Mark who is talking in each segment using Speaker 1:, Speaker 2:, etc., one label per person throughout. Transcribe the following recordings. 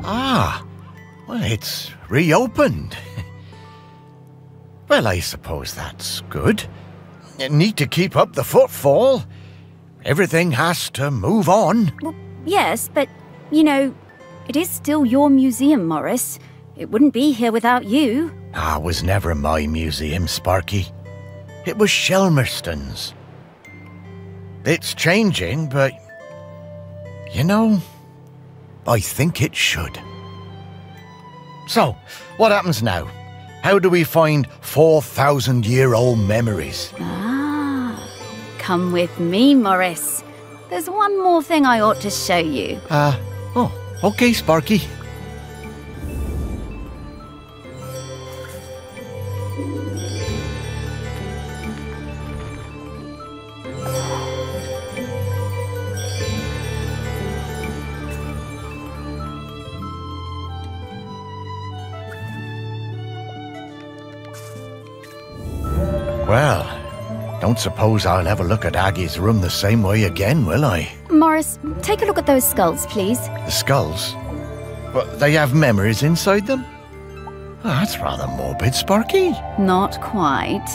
Speaker 1: Ah, well, it's reopened. Well, I suppose that's good. You need to keep up the footfall. Everything has to move on.
Speaker 2: Well, yes, but, you know, it is still your museum, Morris. It wouldn't be here without you.
Speaker 1: Ah, it was never my museum, Sparky. It was Shelmerston's. It's changing, but, you know, I think it should. So, what happens now? How do we find 4,000-year-old memories?
Speaker 2: Ah, come with me, Morris. There's one more thing I ought to show you.
Speaker 1: Okay, Sparky. Well, don't suppose I'll ever look at Aggie's room the same way again, will I?
Speaker 2: Morris, take a look at those skulls, please.
Speaker 1: The skulls? But they have memories inside them? Oh, that's rather morbid, Sparky.
Speaker 2: Not quite.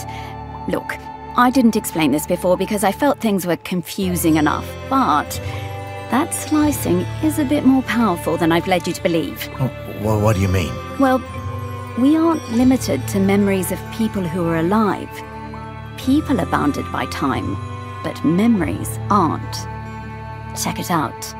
Speaker 2: Look, I didn't explain this before because I felt things were confusing enough, but that slicing is a bit more powerful than I've led you to believe.
Speaker 1: Oh, well, what do you mean?
Speaker 2: Well, we aren't limited to memories of people who are alive. People are bounded by time, but memories aren't. Check it out.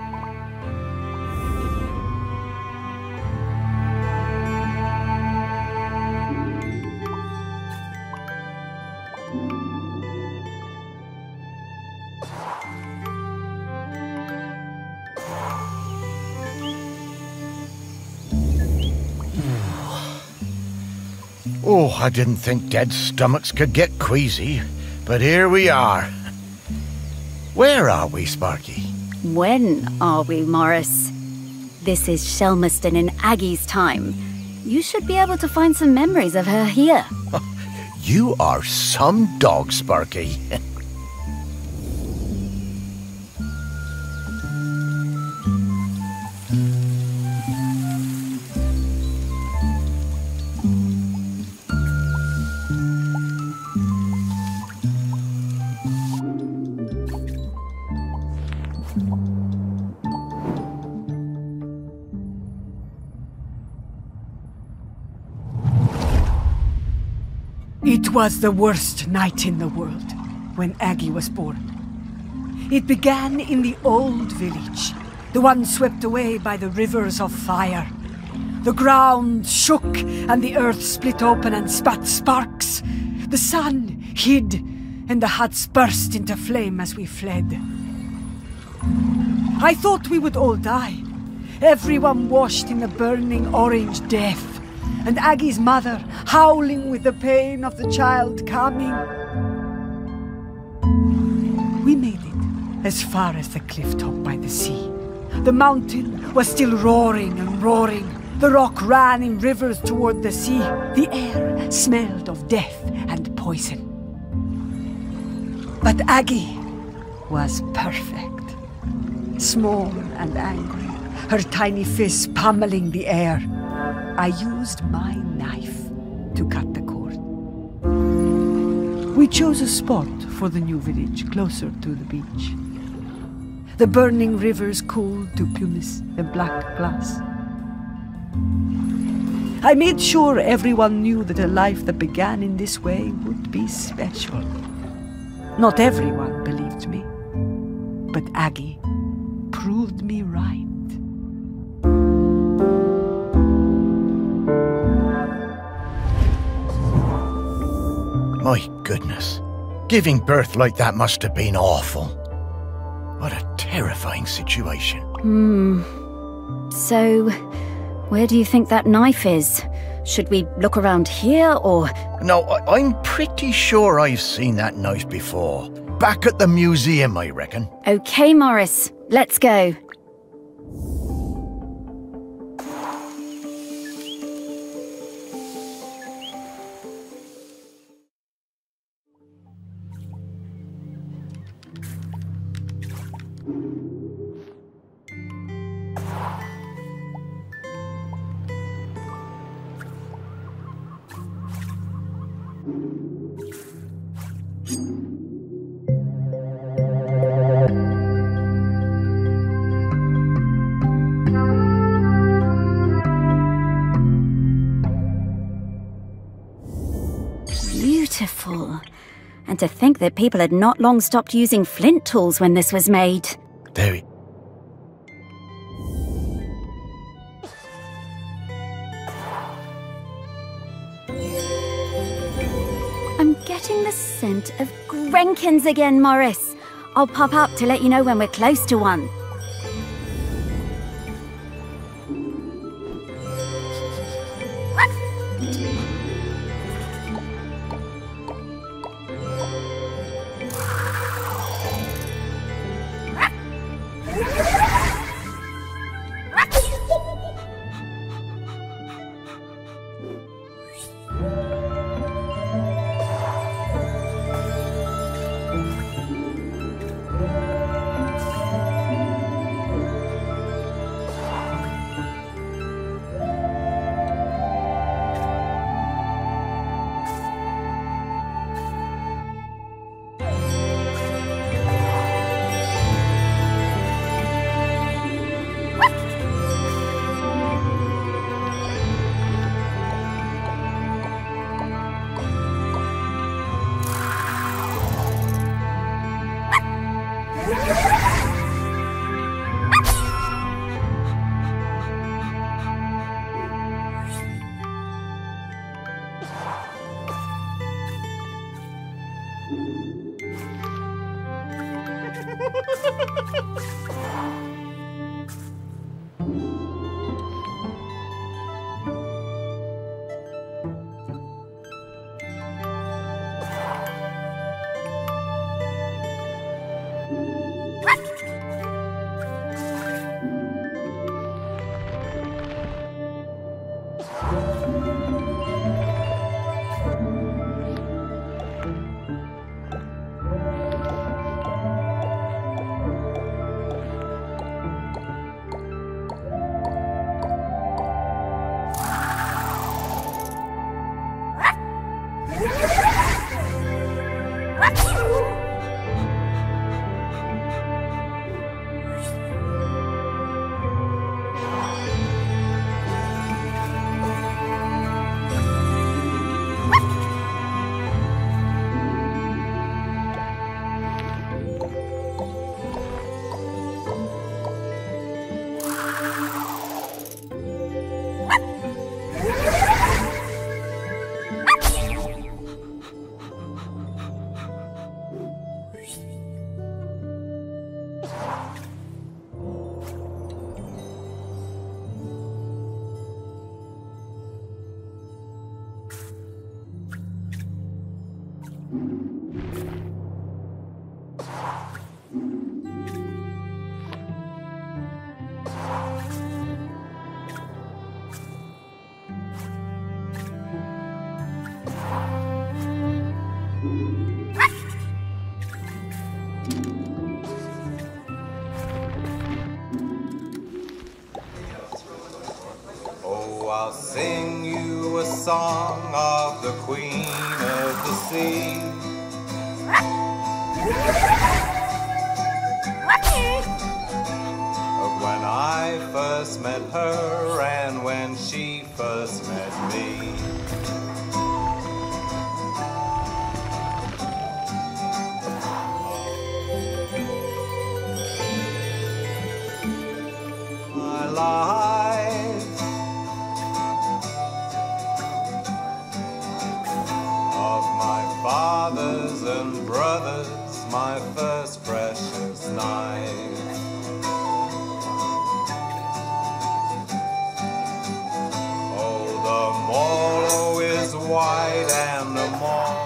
Speaker 1: Oh, I didn't think dead stomachs could get queasy, but here we are. Where are we, Sparky?
Speaker 2: When are we, Morris? This is Shelmerston in Aggie's time. You should be able to find some memories of her here.
Speaker 1: You are some dog, Sparky.
Speaker 3: It was the worst night in the world when Aggie was born. It began in the old village, the one swept away by the rivers of fire. The ground shook and the earth split open and spat sparks. The sun hid and the huts burst into flame as we fled. I thought we would all die, everyone washed in the burning orange death. And Aggie's mother, howling with the pain of the child coming. We made it as far as the cliff top by the sea. The mountain was still roaring and roaring. The rock ran in rivers toward the sea. The air smelled of death and poison. But Aggie was perfect. Small and angry, her tiny fists pummeling the air. I used my knife to cut the cord. We chose a spot for the new village, closer to the beach. The burning rivers cooled to pumice and black glass. I made sure everyone knew that a life that began in this way would be special. Not everyone believed me, but Aggie proved me right.
Speaker 1: My goodness. Giving birth like that must have been awful. What a terrifying situation.
Speaker 2: So, where do you think that knife is? Should we look around here, or...?
Speaker 1: No, I'm pretty sure I've seen that knife before. Back at the museum, I reckon.
Speaker 2: Okay, Morris, let's go. And to think that people had not long stopped using flint tools when this was made.
Speaker 1: There.
Speaker 2: I'm getting the scent of Grenkins again, Morris. I'll pop up to let you know when we're close to one.
Speaker 4: I'll sing you a song of the Queen of the Sea. Of when I first met her and when she first met me. My life of my fathers and brothers, my first precious night. Oh, the morrow is white and the morrow.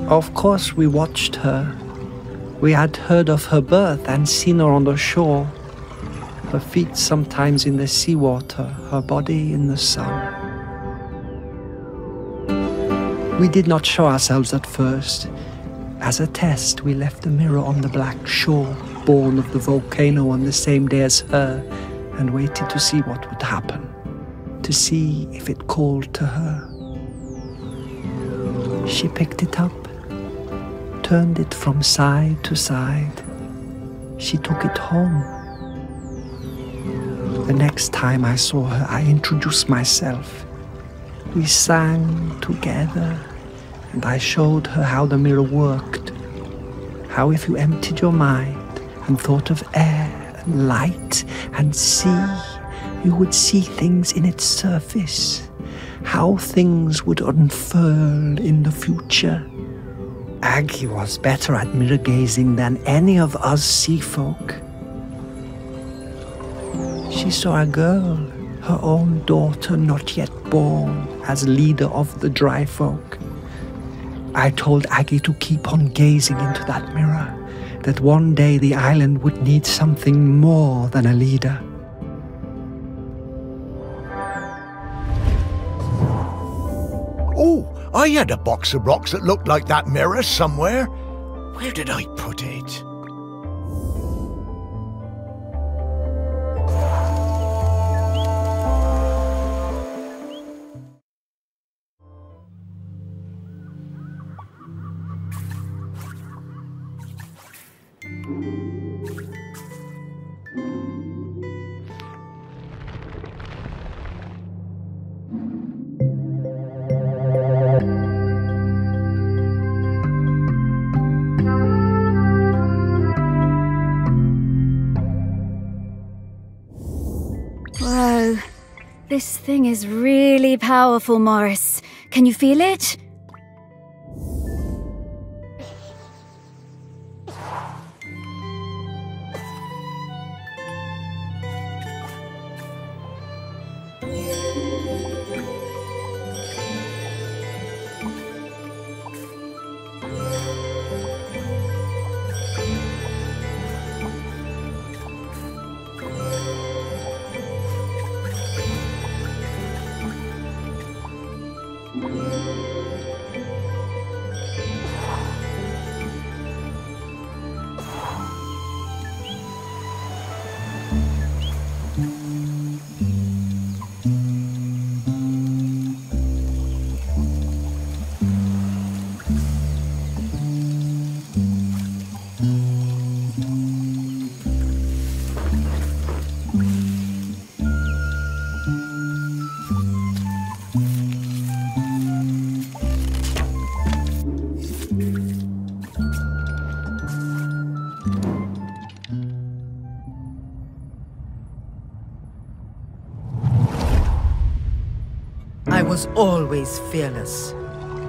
Speaker 5: Of course we watched her. We had heard of her birth and seen her on the shore. Her feet sometimes in the seawater, her body in the sun. We did not show ourselves at first. As a test, we left the mirror on the black shore, born of the volcano on the same day as her, and waited to see what would happen, to see if it called to her. She picked it up turned it from side to side. She took it home. The next time I saw her, I introduced myself. We sang together, and I showed her how the mirror worked. How if you emptied your mind and thought of air and light and sea, you would see things in its surface. How things would unfurl in the future. Aggie was better at mirror gazing than any of us sea folk. She saw a girl, her own daughter not yet born, as leader of the dry folk. I told Aggie to keep on gazing into that mirror, that one day the island would need something more than a leader.
Speaker 1: Oh, I had a box of rocks that looked like that mirror somewhere. Where did I put it?
Speaker 2: Whoa. This thing is really powerful, Morris. Can you feel it?
Speaker 6: I was always fearless.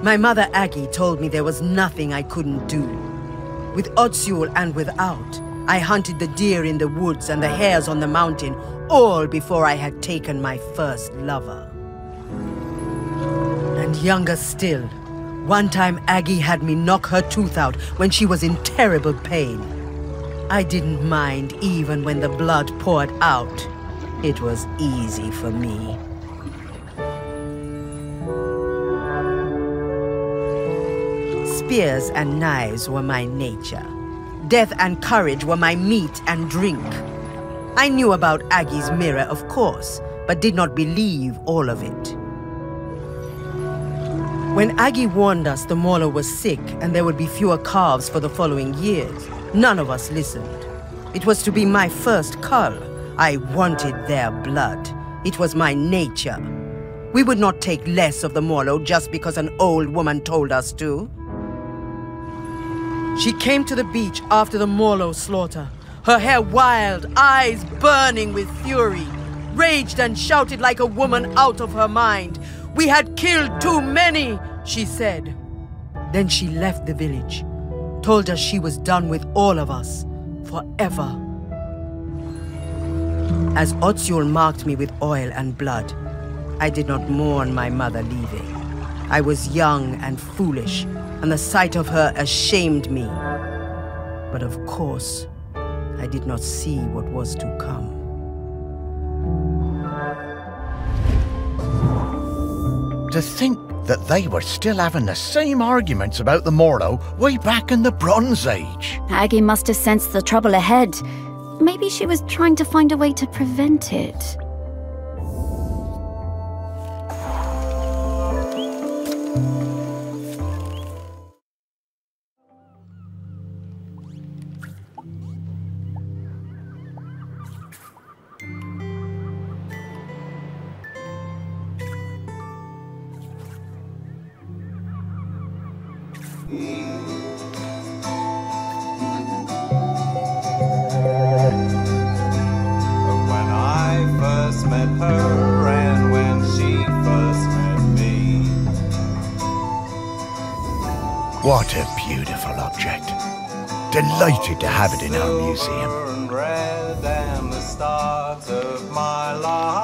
Speaker 6: My mother Aggie told me there was nothing I couldn't do. With Otsul and without, I hunted the deer in the woods and the hares on the mountain, all before I had taken my first lover. And younger still, one time Aggie had me knock her tooth out when she was in terrible pain. I didn't mind even when the blood poured out. It was easy for me. Spears and knives were my nature. Death and courage were my meat and drink. I knew about Aggie's mirror, of course, but did not believe all of it. When Aggie warned us the mauler was sick and there would be fewer calves for the following years, none of us listened. It was to be my first cull. I wanted their blood. It was my nature. We would not take less of the Morlo just because an old woman told us to. She came to the beach after the Morlo slaughter, her hair wild, eyes burning with fury, raged and shouted like a woman out of her mind. "We had killed too many," she said. Then she left the village, told us she was done with all of us, forever. As Otsul marked me with oil and blood, I did not mourn my mother leaving. I was young and foolish, and the sight of her ashamed me. But of course, I did not see what was to come.
Speaker 1: To think that they were still having the same arguments about the Morlo way back in the Bronze Age.
Speaker 2: Aggie must have sensed the trouble ahead. Maybe she was trying to find a way to prevent it.
Speaker 1: What a beautiful object. Delighted to have it in our museum.
Speaker 4: Silver and red and the start of my life.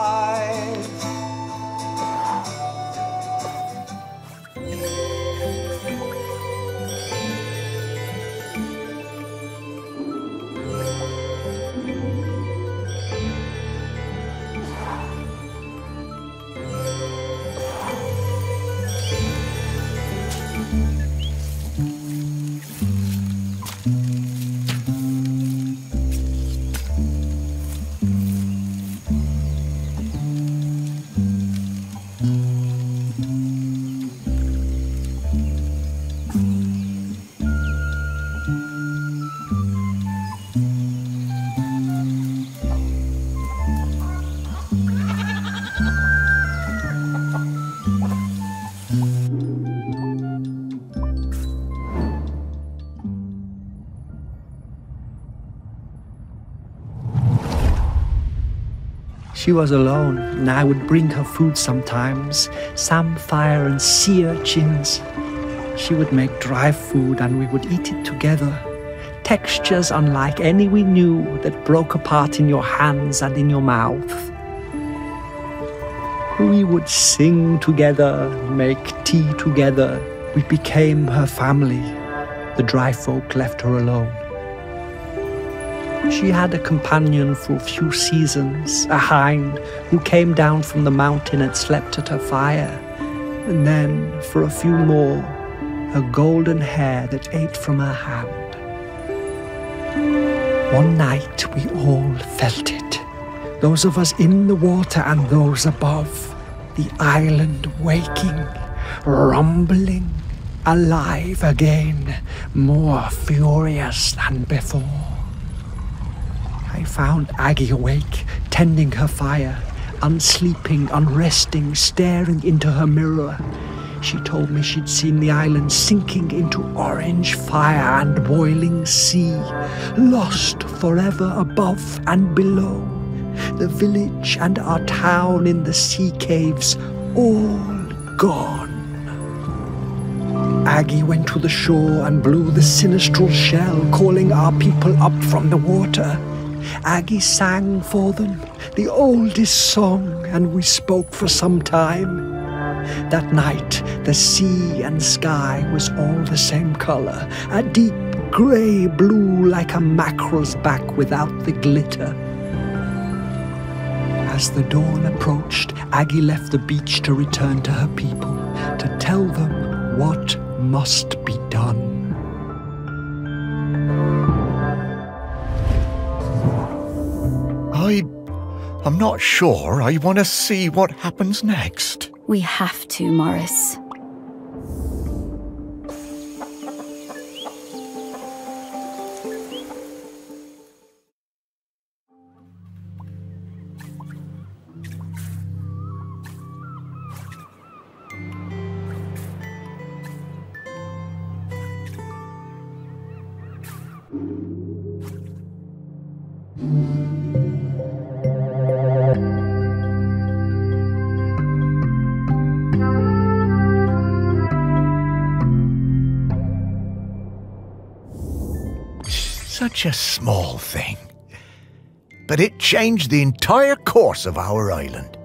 Speaker 5: She was alone, and I would bring her food sometimes, samphire and sea urchins. She would make dry food and we would eat it together. Textures unlike any we knew that broke apart in your hands and in your mouth. We would sing together, make tea together. We became her family. The dry folk left her alone. She had a companion for a few seasons, a hind who came down from the mountain and slept at her fire. And then, for a few more, a golden hare that ate from her hand. One night we all felt it, those of us in the water and those above, the island waking, rumbling, alive again, more furious than before. I found Aggie awake, tending her fire, unsleeping, unresting, staring into her mirror. She told me she'd seen the island sinking into orange fire and boiling sea, lost forever above and below. The village and our town in the sea caves, all gone. Aggie went to the shore and blew the sinistral shell, calling our people up from the water. Aggie sang for them, the oldest song, and we spoke for some time. That night, the sea and sky was all the same color, a deep grey blue like a mackerel's back without the glitter. As the dawn approached, Aggie left the beach to return to her people, to tell them what must be done.
Speaker 1: I'm not sure I want to see what happens next.
Speaker 2: We have to, Morris.
Speaker 1: Such a small thing. But it changed the entire course of our island.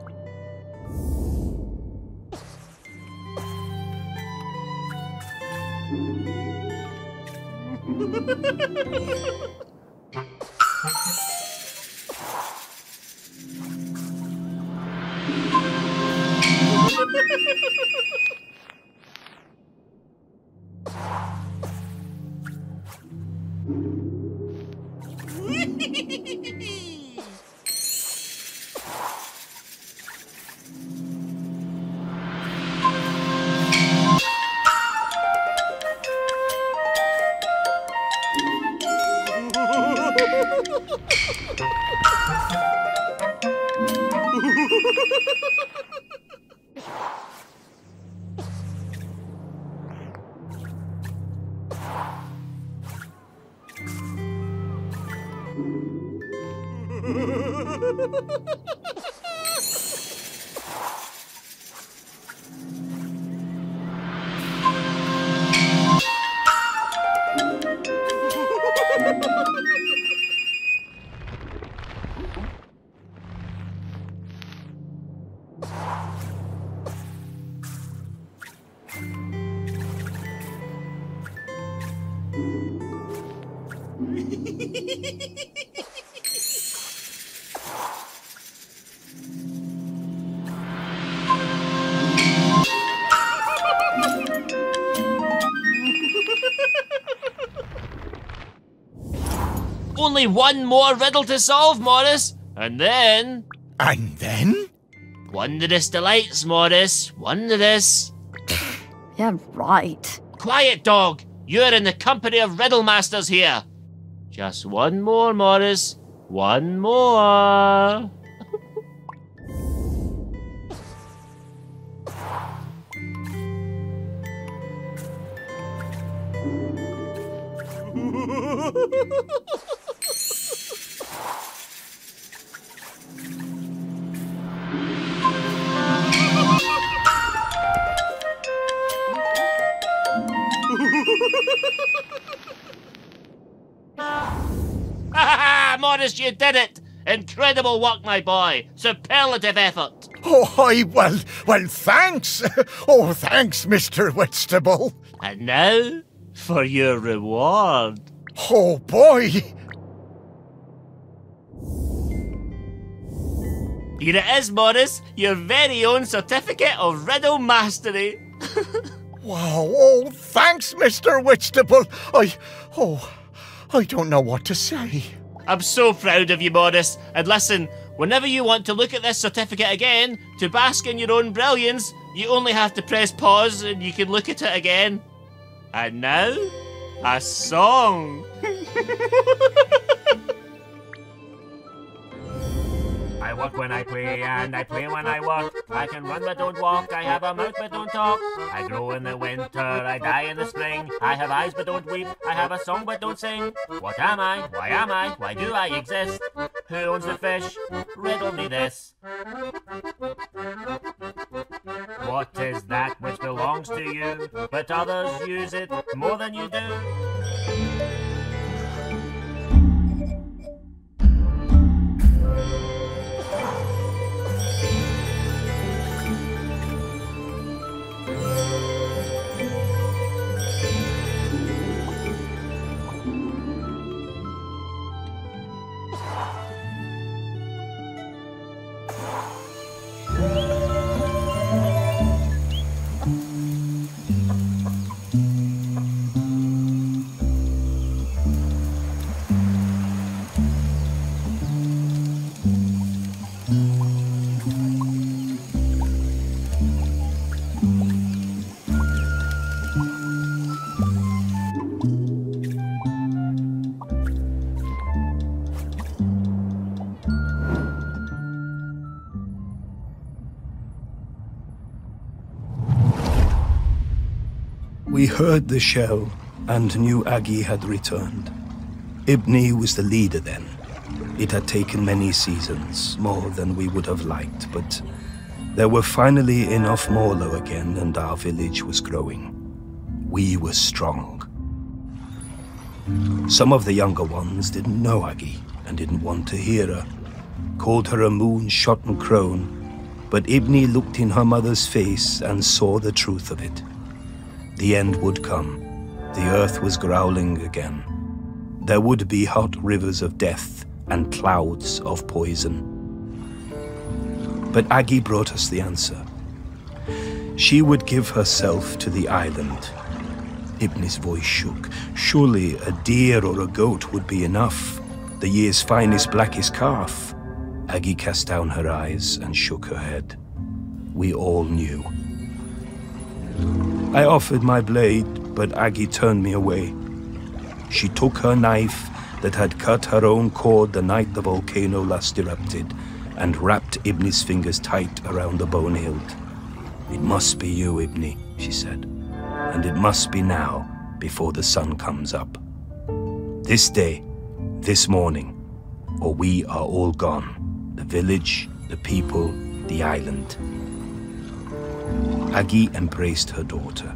Speaker 7: Only one more riddle to solve, Morris, and then...
Speaker 1: And then?
Speaker 7: Wondrous delights, Morris. Wondrous.
Speaker 2: Yeah, right.
Speaker 7: Quiet, dog. You're in the company of riddle masters here. Just one more, Morris. One more. Morris, you did it! Incredible work, my boy. Superlative effort.
Speaker 1: Oh, well, thanks. Oh, thanks, Mr. Whitstable.
Speaker 7: And now, for your reward.
Speaker 1: Oh, boy.
Speaker 7: Here it is, Morris. Your very own certificate of riddle mastery.
Speaker 1: Wow, oh, thanks, Mr. Whitstable. I don't know what to say.
Speaker 7: I'm so proud of you, Morris. And listen, whenever you want to look at this certificate again, to bask in your own brilliance, you only have to press pause and you can look at it again. And now, a song. I work when I play and I play when I work. I can run but don't walk, I have a mouth but don't talk. I grow in the winter, I die in the spring. I have eyes but don't weep, I have a song but don't sing. What am I? Why am I? Why do I exist? Who owns the fish? Riddle me this. What is that which belongs to you, but others use it more than you do?
Speaker 8: We heard the shell and knew Aggie had returned. Ibni was the leader then. It had taken many seasons, more than we would have liked, but there were finally enough Morlo again and our village was growing. We were strong. Some of the younger ones didn't know Aggie and didn't want to hear her, called her a moon-shot crone, but Ibni looked in her mother's face and saw the truth of it. The end would come. The earth was growling again. There would be hot rivers of death and clouds of poison. But Aggie brought us the answer. She would give herself to the island. Ibni's voice shook. Surely a deer or a goat would be enough. The year's finest, blackest calf. Aggie cast down her eyes and shook her head. We all knew. I offered my blade, but Aggie turned me away. She took her knife that had cut her own cord the night the volcano last erupted and wrapped Ibni's fingers tight around the bone hilt. It must be you, Ibni, she said, and it must be now before the sun comes up. This day, this morning, or we are all gone. The village, the people, the island. Aggie embraced her daughter.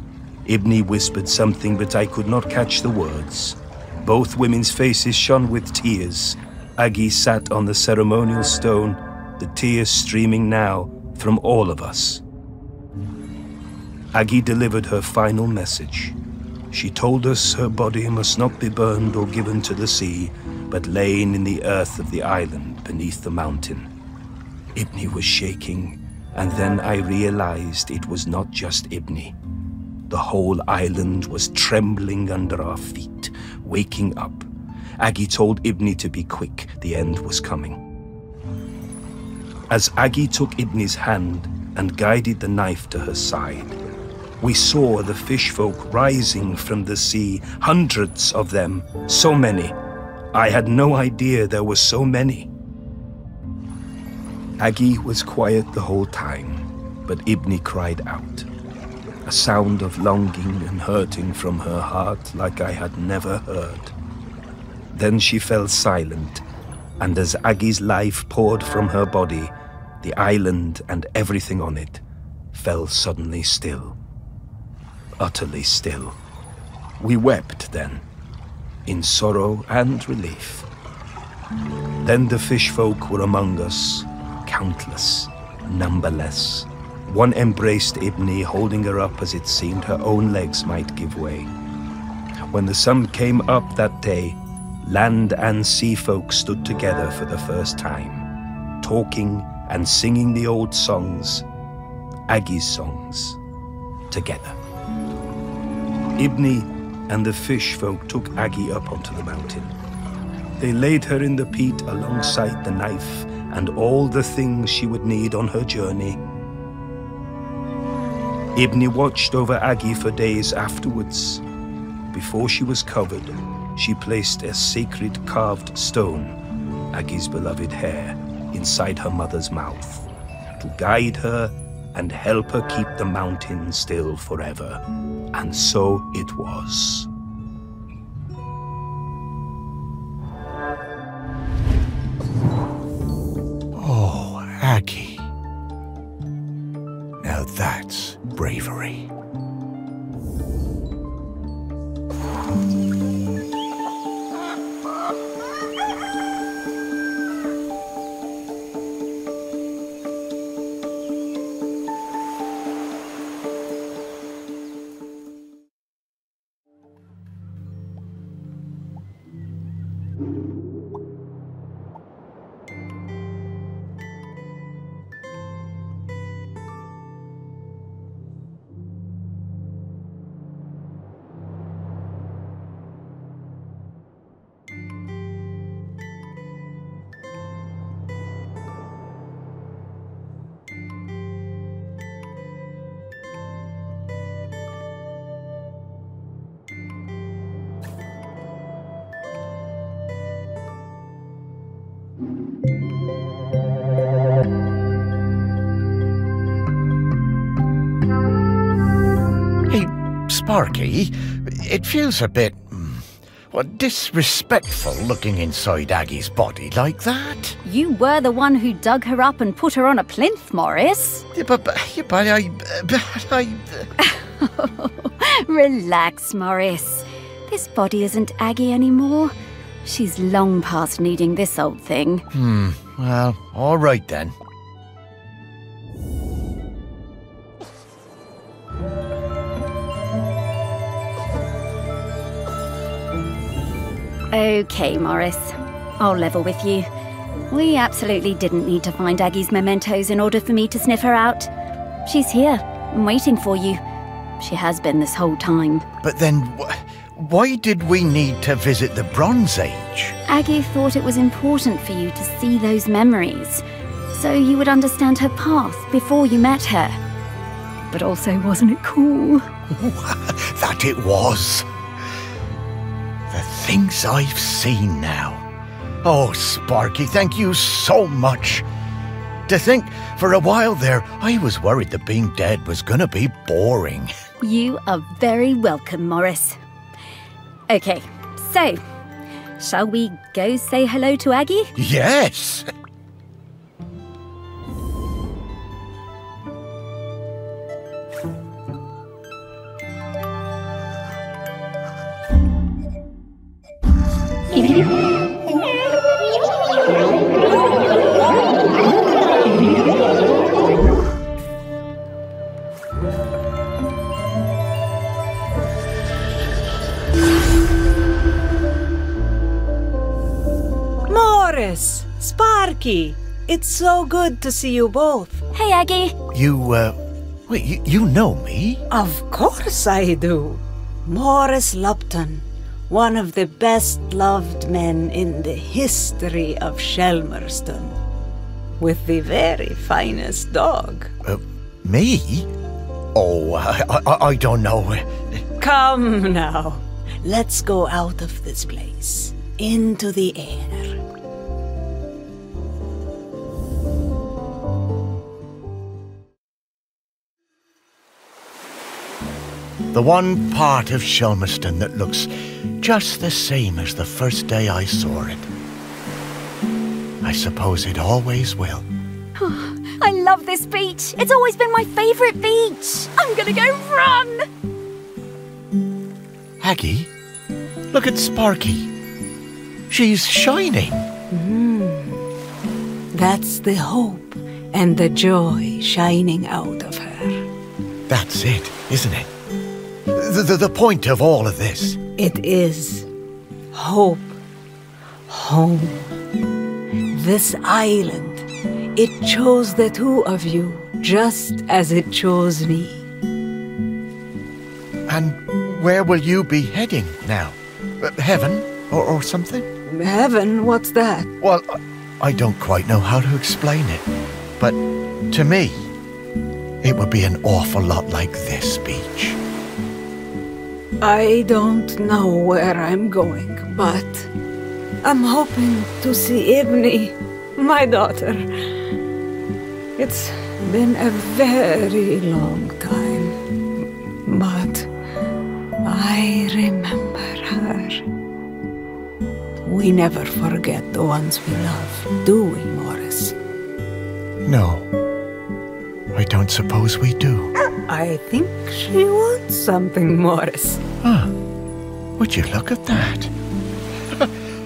Speaker 8: Ibni whispered something, but I could not catch the words. Both women's faces shone with tears. Aggie sat on the ceremonial stone, the tears streaming now from all of us. Aggie delivered her final message. She told us her body must not be burned or given to the sea, but lain in the earth of the island beneath the mountain. Ibni was shaking, and then I realized it was not just Ibni. The whole island was trembling under our feet, waking up. Aggie told Ibni to be quick, the end was coming. As Aggie took Ibni's hand and guided the knife to her side, we saw the fish folk rising from the sea, hundreds of them, so many. I had no idea there were so many. Aggie was quiet the whole time, but Ibni cried out. A sound of longing and hurting from her heart like I had never heard. Then she fell silent, and as Aggie's life poured from her body, the island and everything on it fell suddenly still. Utterly still. We wept then, in sorrow and relief. Then the fish folk were among us, countless, numberless. One embraced Ibni, holding her up as it seemed her own legs might give way. When the sun came up that day, land and sea folk stood together for the first time, talking and singing the old songs, Aggie's songs, together. Ibni and the fish folk took Aggie up onto the mountain. They laid her in the peat alongside the knife and all the things she would need on her journey. Ibni watched over Aggie for days afterwards. Before she was covered, she placed a sacred carved stone, Aggie's beloved hair, inside her mother's mouth, to guide her and help her keep the mountain still forever. And so it was.
Speaker 1: Oh, Aggie. Now that's bravery. Sparky, it feels a bit, disrespectful looking inside Aggie's body like that.
Speaker 2: You were the one who dug her up and put her on a plinth, Morris.
Speaker 1: But
Speaker 2: Relax, Morris. This body isn't Aggie anymore. She's long past needing this old thing.
Speaker 1: Well, all right then.
Speaker 2: Okay, Morris. I'll level with you. We absolutely didn't need to find Aggie's mementos in order for me to sniff her out. She's here, waiting for you. She has been this whole time.
Speaker 1: But then, why did we need to visit the Bronze Age?
Speaker 2: Aggie thought it was important for you to see those memories, so you would understand her path before you met her. But also, wasn't it cool?
Speaker 1: That it was. The things I've seen now. Oh, Sparky, thank you so much. To think, for a while there, I was worried that being dead was gonna be boring.
Speaker 2: You are very welcome, Morris. Okay, so, shall we go say hello to Aggie?
Speaker 1: Yes!
Speaker 9: Morris, Sparky, it's so good to see you both.
Speaker 2: Hey, Aggie.
Speaker 1: Wait, you know me?
Speaker 9: Of course I do. Morris Lupton, one of the best-loved men in the history of Shelmerston, with the very finest dog.
Speaker 1: Me? Oh, I don't know.
Speaker 9: Come now, let's go out of this place, into the air.
Speaker 1: The one part of Shelmerston that looks just the same as the first day I saw it. I suppose it always will.
Speaker 2: I love this beach. It's always been my favourite beach. I'm gonna go run.
Speaker 1: Aggie, look at Sparky. She's shining.
Speaker 9: That's the hope and the joy shining out of her.
Speaker 1: That's it, isn't it? The point of all of this.
Speaker 9: It is hope, home. This island, it chose the two of you just as it chose me.
Speaker 1: And where will you be heading now? Heaven or something?
Speaker 9: Heaven? What's that?
Speaker 1: Well, I don't quite know how to explain it. But to me, it would be an awful lot like this beach.
Speaker 9: I don't know where I'm going, but I'm hoping to see Ibni, my daughter. It's been a very long time, but I remember her. We never forget the ones we love, do we, Morris?
Speaker 1: No, I don't suppose we do.
Speaker 9: I think she wants something, Morris.
Speaker 1: Huh. Would you look at that?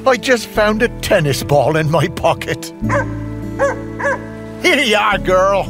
Speaker 1: I just found a tennis ball in my pocket. Here you are, girl.